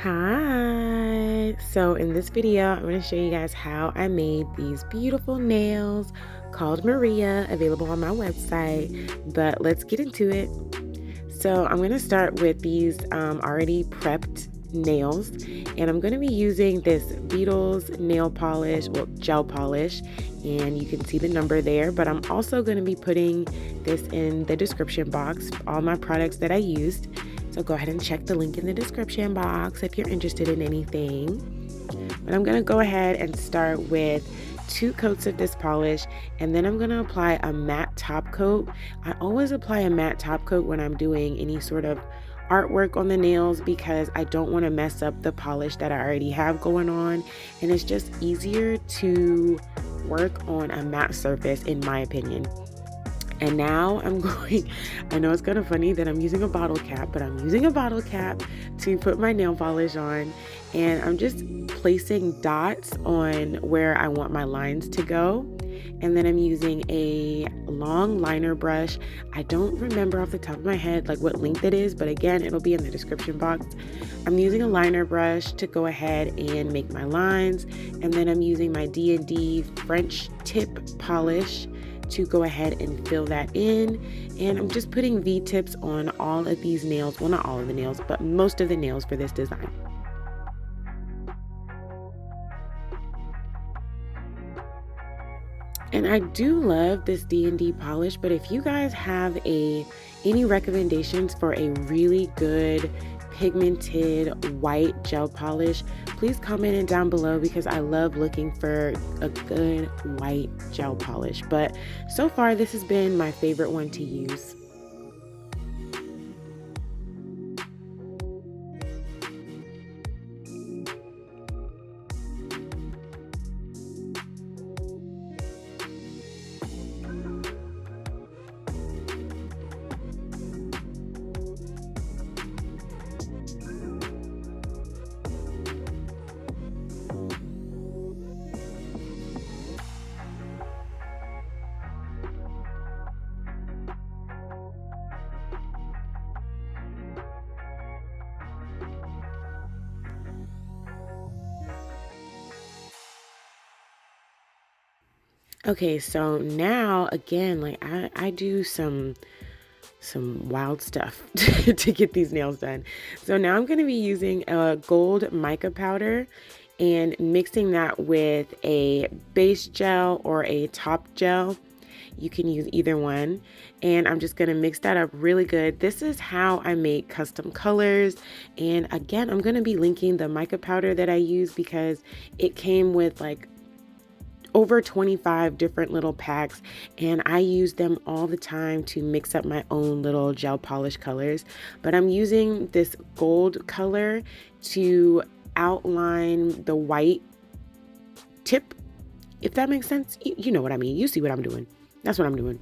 Hi. So in this video, I'm going to show you guys how I made these beautiful nails called Maria, available on my website. But let's get into it. So I'm going to start with these already prepped nails, and I'm going to be using this Beetle's nail polish, well, gel polish, and you can see the number there. But I'm also going to be putting this in the description box, all my products that I used. So go ahead and check the link in the description box if you're interested in anything. But I'm going to go ahead and start with 2 coats of this polish, and then I'm going to apply a matte top coat. I always apply a matte top coat when I'm doing any sort of artwork on the nails because I don't want to mess up the polish that I already have going on, and it's just easier to work on a matte surface in my opinion. And now I'm going, I know it's kind of funny that I'm using a bottle cap, but I'm using a bottle cap to put my nail polish on. And I'm just placing dots on where I want my lines to go. And then I'm using a long liner brush. I don't remember off the top of my head like what length it is, but again, it'll be in the description box. I'm using a liner brush to go ahead and make my lines. And then I'm using my D&D French tip polish to go ahead and fill that in. And I'm just putting V-tips on all of these nails. Well, not all of the nails, but most of the nails for this design. And I do love this D&D polish, but if you guys have any recommendations for a really good pigmented white gel polish, please comment it down below because I love looking for a good white gel polish. But so far, this has been my favorite one to use. Okay, so now again, like I do some wild stuff to get these nails done. So now I'm going to be using a gold mica powder and mixing that with a base gel or a top gel. You can use either one. And I'm just going to mix that up really good. This is how I make custom colors. And again, I'm going to be linking the mica powder that I use because it came with like over 25 different little packs, and I use them all the time to mix up my own little gel polish colors. But I'm using this gold color to outline the white tip, if that makes sense. You know what I mean. You see what I'm doing. That's what I'm doing.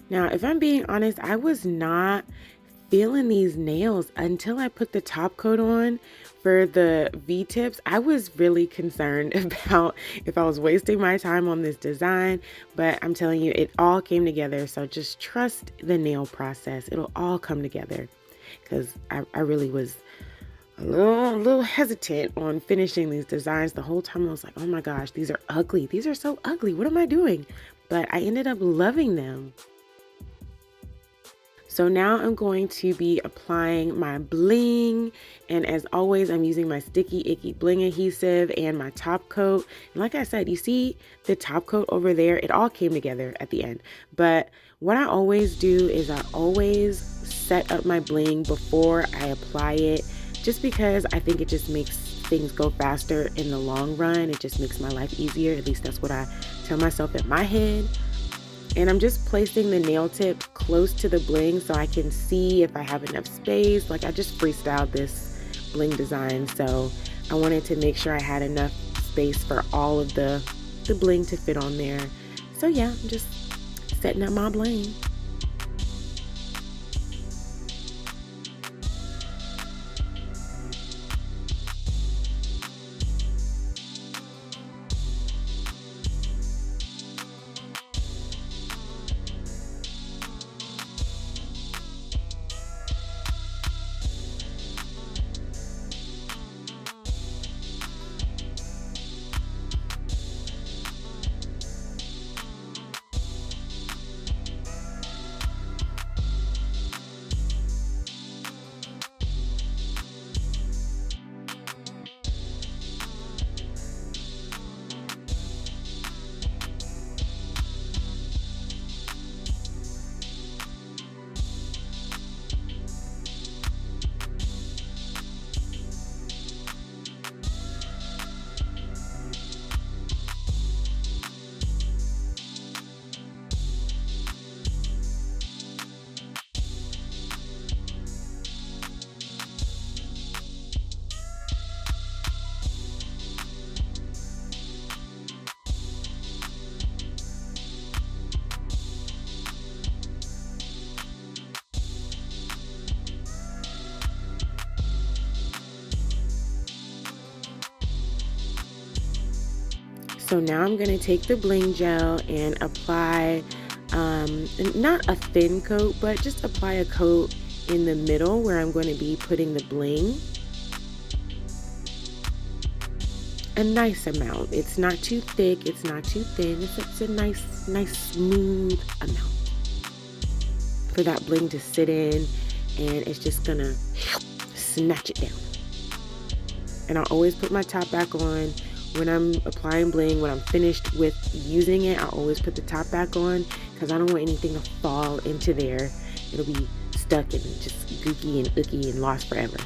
Now, if I'm being honest, I was not feeling these nails until I put the top coat on for the V-tips. I was really concerned about if I was wasting my time on this design, but I'm telling you, it all came together. So just trust the nail process. It'll all come together, because I really was a little hesitant on finishing these designs. The whole time I was like, oh my gosh, these are ugly. These are so ugly. What am I doing? But I ended up loving them. So now I'm going to be applying my bling, and as always, I'm using my sticky icky bling adhesive and my top coat. And like I said, you see the top coat over there, it all came together at the end. But what I always do is I always set up my bling before I apply it, just because I think it just makes things go faster in the long run. It just makes my life easier. At least that's what I tell myself in my head. And I'm just placing the nail tip close to the bling so I can see if I have enough space. Like, I just freestyled this bling design, so I wanted to make sure I had enough space for all of the bling to fit on there. So yeah, I'm just setting up my bling. So now I'm going to take the bling gel and apply, not a thin coat, but just apply a coat in the middle where I'm going to be putting the bling. A nice amount. It's not too thick, it's not too thin. It's a nice smooth amount for that bling to sit in, and it's just gonna snatch it down. And I always put my top back on when I'm applying bling. When I'm finished with using it, I always put the top back on, because I don't want anything to fall into there. It'll be stuck and just gooky and icky and lost forever.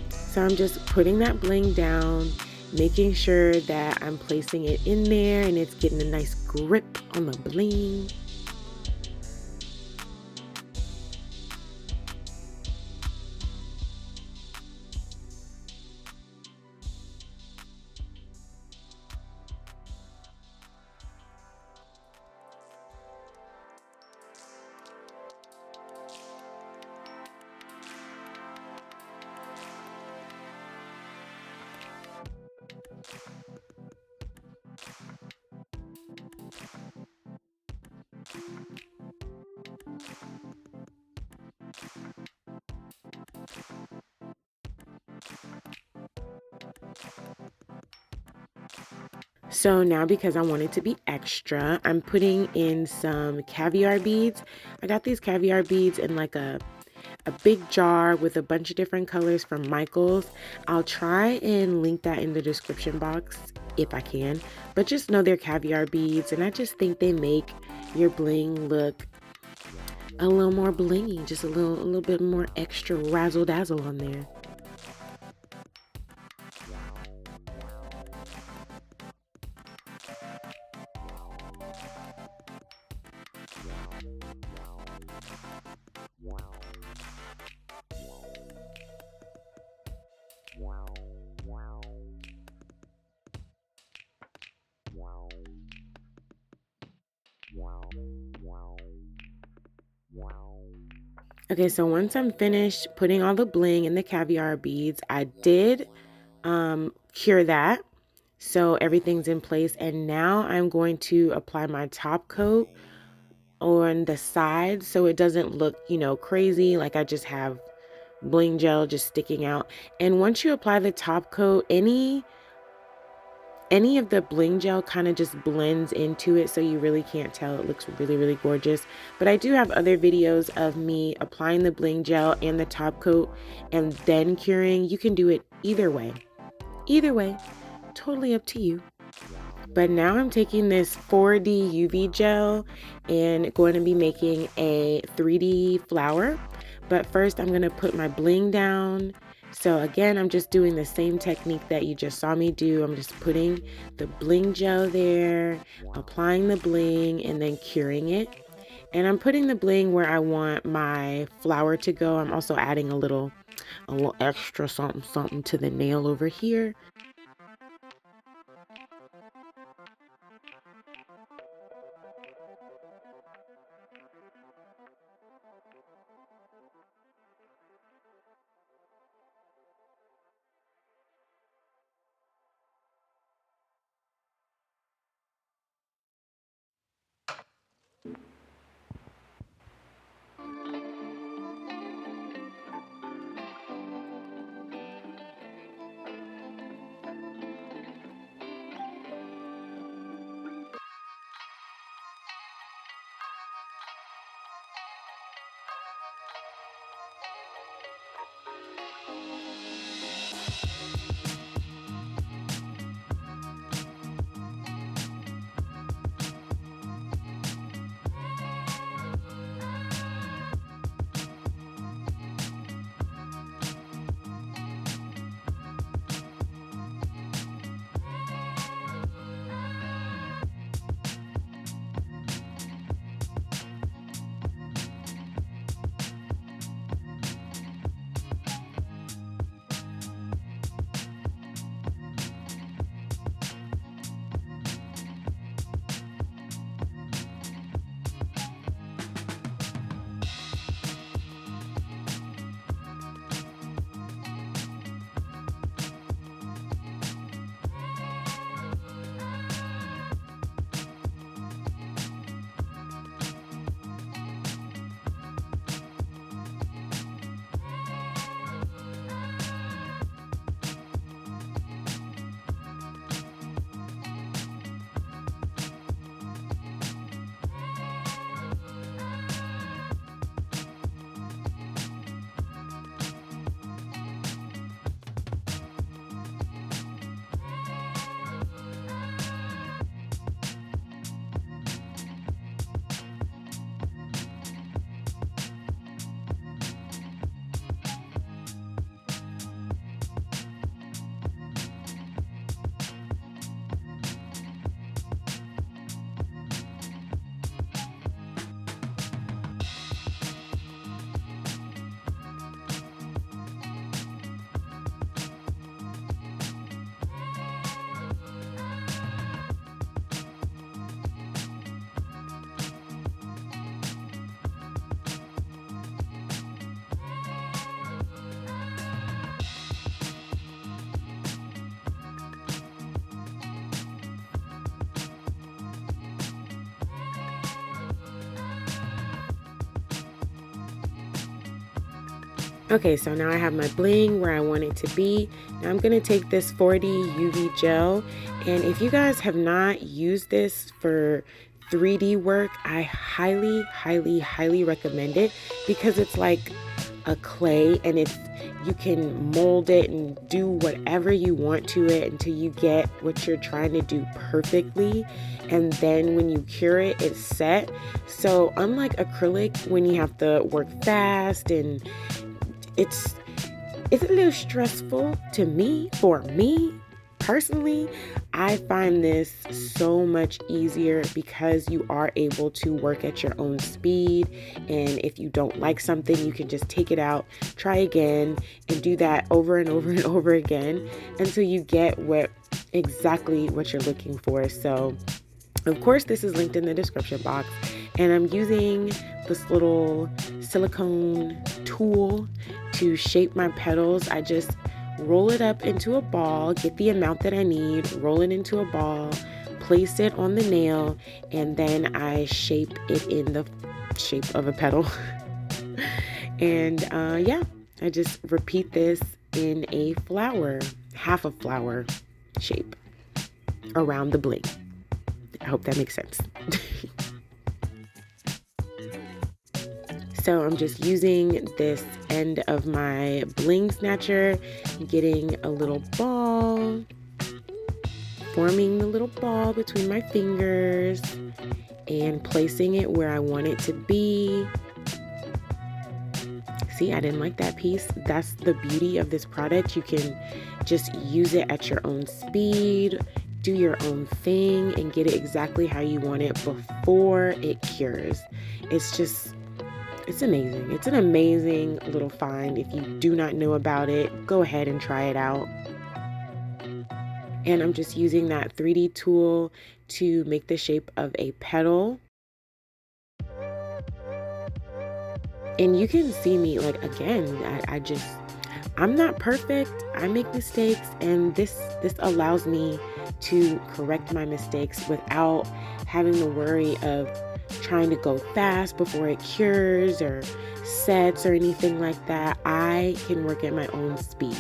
So I'm just putting that bling down, making sure that I'm placing it in there and it's getting a nice grip on the bling. So now, because I want it to be extra, I'm putting in some caviar beads. I got these caviar beads in like a big jar with a bunch of different colors from Michaels. I'll try and link that in the description box if I can, but just know they're caviar beads, and I just think they make your bling look a little more blingy, just a little bit more extra razzle dazzle on there. Okay, so once I'm finished putting all the bling and the caviar beads, I did cure that. So everything's in place, and now I'm going to apply my top coat on the side so it doesn't look, crazy, like I just have bling gel just sticking out. And once you apply the top coat, any of the bling gel kind of just blends into it, so you really can't tell. It looks really, really gorgeous. But I do have other videos of me applying the bling gel and the top coat and then curing. You can do it either way. Either way, totally up to you. But now I'm taking this 4D UV gel and going to be making a 3D flower. But first I'm going to put my bling down. So again, I'm just doing the same technique that you just saw me do. I'm just putting the bling gel there, applying the bling, and then curing it. And I'm putting the bling where I want my flower to go. I'm also adding a little extra something to the nail over here. Okay, so now I have my bling where I want it to be. Now I'm going to take this 4D UV gel, and if you guys have not used this for 3D work, I highly, highly, highly recommend it because it's like a clay, and you can mold it and do whatever you want to it until you get what you're trying to do perfectly. And then when you cure it, it's set. So unlike acrylic, when you have to work fast and it's a little stressful for me personally. I find this so much easier because you are able to work at your own speed, and if you don't like something, you can just take it out, try again, and do that over and over and over again until you get exactly what you're looking for. So of course, this is linked in the description box, and I'm using this little silicone tool to shape my petals. I just roll it up into a ball, get the amount that I need, roll it into a ball, place it on the nail, and then I shape it in the shape of a petal. And yeah, I just repeat this in a flower, half a flower shape around the bling. I hope that makes sense. So I'm just using this end of my bling snatcher, getting a little ball, forming the little ball between my fingers and placing it where I want it to be. See, I didn't like that piece. That's the beauty of this product. You can just use it at your own speed, do your own thing, and get it exactly how you want it before it cures. It's amazing. It's an amazing little find. If you do not know about it, go ahead and try it out. And I'm just using that 3D tool to make the shape of a petal. And you can see me, like, again, I'm not perfect. I make mistakes, and this allows me to correct my mistakes without having to worry of trying to go fast before it cures or sets or anything like that. I can work at my own speed.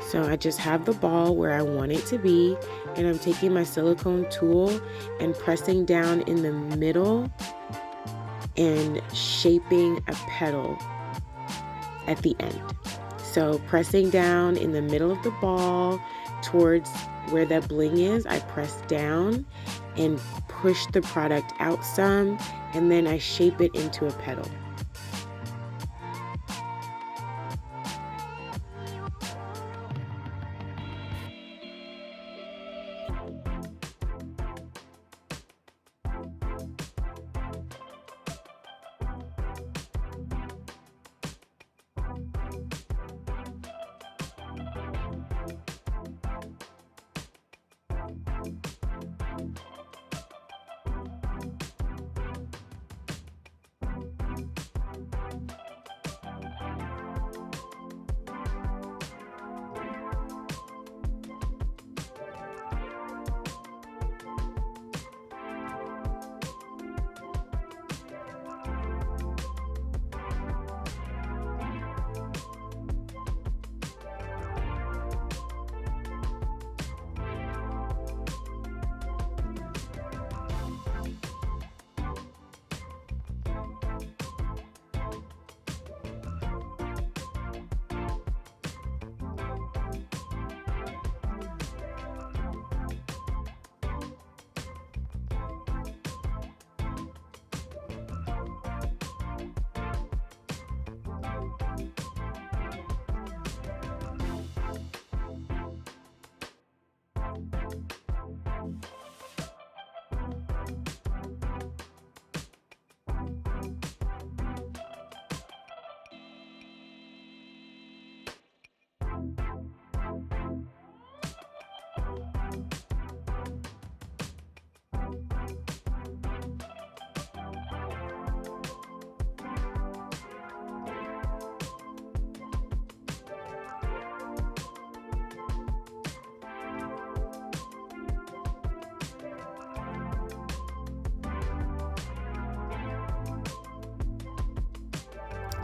So I just have the ball where I want it to be, and I'm taking my silicone tool and pressing down in the middle and shaping a petal at the end. So pressing down in the middle of the ball towards where that bling is, I press down and push the product out some, and then I shape it into a petal.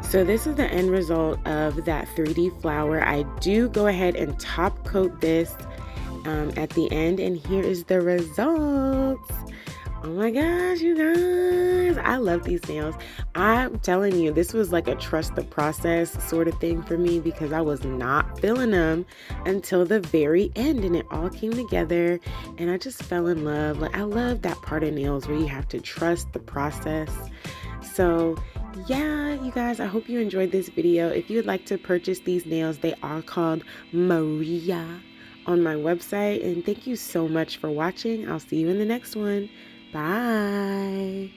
So this is the end result of that 3D flower. I do go ahead and top coat this at the end, and here is the results. Oh my gosh, you guys, I love these nails. I'm telling you, this was like a trust the process sort of thing for me because I was not feeling them until the very end and it all came together and I just fell in love. Like I love that part of nails where you have to trust the process. So yeah, you guys, I hope you enjoyed this video. If you would like to purchase these nails, they are called Maria on my website. And thank you so much for watching. I'll see you in the next one. Bye.